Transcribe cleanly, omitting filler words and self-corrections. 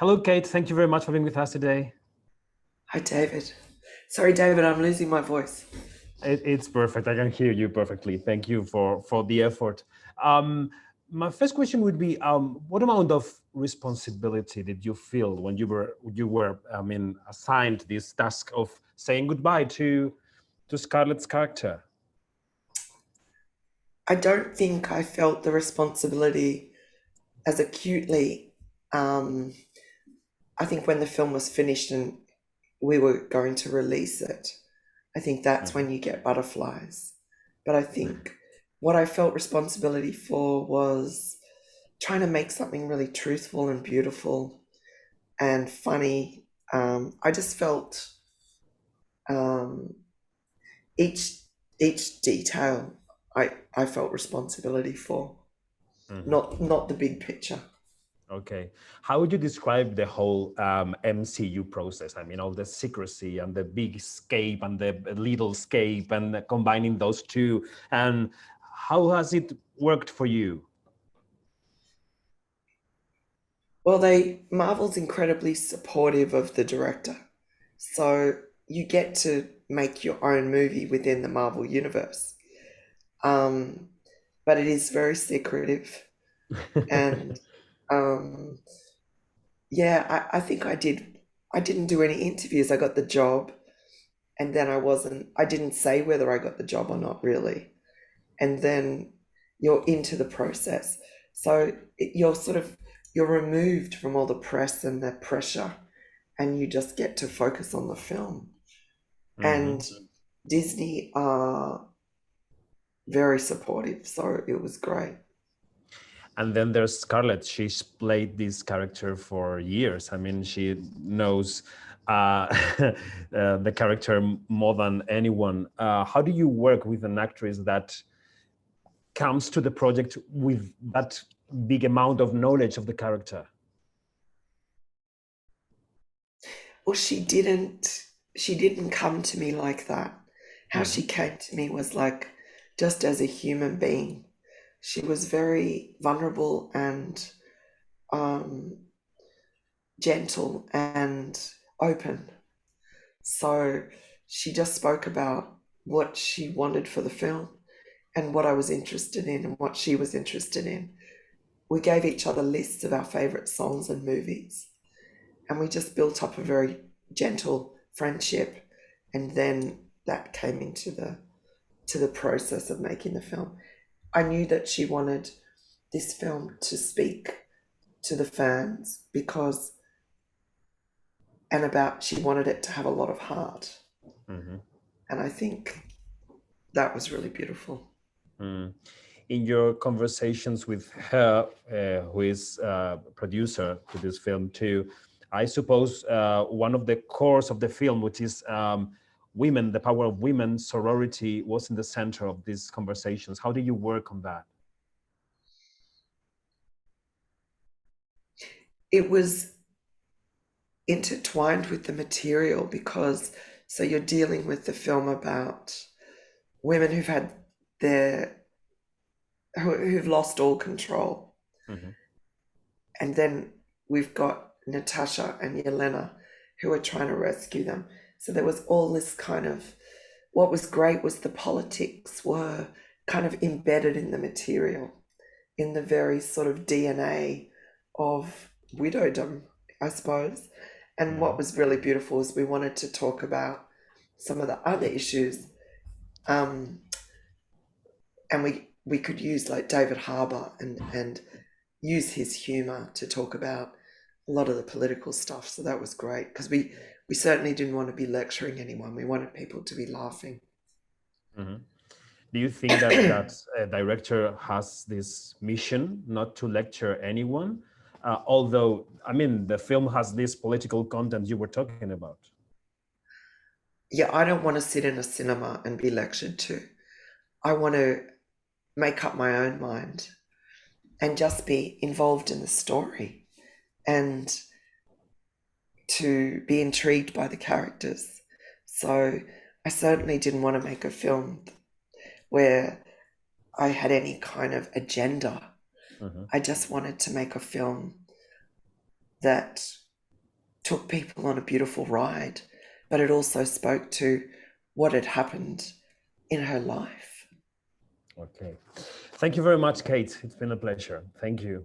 Hello, Kate. Thank you very much for being with us today. Hi, David. Sorry, David, I'm losing my voice. It's perfect. I can hear you perfectly. Thank you for the effort. Um, my first question would be, what amount of responsibility did you feel when you were assigned this task of saying goodbye to Scarlett's character? I don't think I felt the responsibility as acutely. Um, I think when the film was finished and we were going to release it, I think that's Mhm. when you get butterflies. But I think what I felt responsibility for was trying to make something really truthful and beautiful and funny. I just felt um, each each detail I felt responsibility for, Mhm. not the big picture. Okay. How would you describe the whole MCU process? I mean, all the secrecy and the big scape and the little scape and combining those two. And how has it worked for you? Well, they Marvel's incredibly supportive of the director, so you get to make your own movie within the Marvel universe. Um, but it is very secretive, and um, yeah, I think I did. I didn't do any interviews. I got the job, and then I didn't say whether I got the job or not really. And then you're into the process. So you're removed from all the press and the pressure, and you just get to focus on the film. And Mhm. Disney are very supportive, so it was great. And then there's Scarlett. She's played this character for years. I mean, she knows the character more than anyone. How do you work with an actress that comes to the project with that big amount of knowledge of the character? Well, she didn't come to me like that. How she Mhm. came to me was like just as a human being. She was very vulnerable and um, gentle and open. So she just spoke about what she wanted for the film and what I was interested in and what she was interested in. We gave each other lists of our favorite songs and movies, and we just built up a very gentle friendship. And then that came into the process of making the film. I knew that she wanted this film to speak to the fans because and about she wanted it to have a lot of heart. Mhm. And I think that was really beautiful. Mm. In your conversations with her, who is producer to this film too, I suppose one of the cores of the film, which is women, the power of women, sorority, was in the center of these conversations. How do you work on that? It was intertwined with the material because so you're dealing with the film about women who've had their who've lost all control, Mhm. and then we've got Natasha and Yelena who are trying to rescue them. So there was all this kind of what was great was the politics were kind of embedded in the material, in the very sort of DNA of widowdom, I suppose. And what Mhm. was really beautiful is we wanted to talk about some of the other issues, um, and we could use like David Harbour and use his humour to talk about a lot of the political stuff. So that was great because we certainly didn't want to be lecturing anyone. We wanted people to be laughing. Mhm. Do you think that a director has this mission not to lecture anyone? Although, I mean, the film has this political content you were talking about. Yeah, I don't want to sit in a cinema and be lectured to. I want to make up my own mind and just be involved in the story and to be intrigued by the characters. So I certainly didn't want to make a film where I had any kind of agenda. Mhm. I just wanted to make a film that took people on a beautiful ride, but it also spoke to what had happened in her life. Okay. Thank you very much, Cate. It's been a pleasure. Thank you.